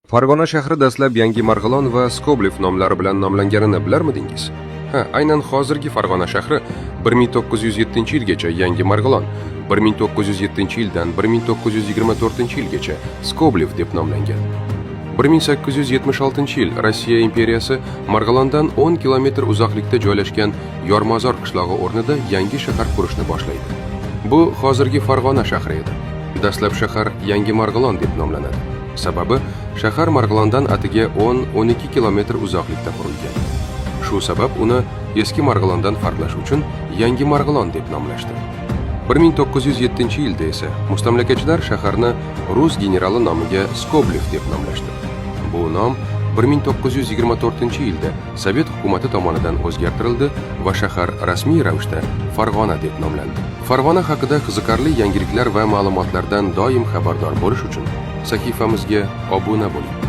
Farg'ona shahri dastlab Yangi Marg'ilon va Skobliv nomlari bilan nomlanganini bilarmidingiz? Aynan hozirgi Farg'ona shahri 1907-yilgacha Yangi Marg'ilon, 1907-yildan 1924-yilgacha Skobliv deb nomlangan. 1876-yil Rossiya imperiyasi Marg'ilondan 10 kilometr uzoqlikda joylashgan Yormazor qishlog'i o'rnida yangi shahar qurishni boshlaydi. Bu hozirgi Farg'ona shahri edi. Dastlab shahar Yangi Marg'ilon deb nomlanadi. Sababi shahar Marg'ilondan atiga 10-12 kilometr uzoqlikda qurilgan. Shu sabab uni eski Marg'ilondan farqlash uchun Yangi Marg'ilon deb nomlashdi. 1907-yilda esa mustamlakachilar shaharni rus generali nomiga Skobliv deb nomlashdi. Bu nom 1924-yilda Sovet hukumati tomonidan o'zgartirildi va shahar rasmiy ravishda Farg'ona deb nomlandi. Farg'ona haqida qiziqarli yangiliklar va ma'lumotlardan doim xabardor bo'lish uchun sahifamizga obuna bo'ling.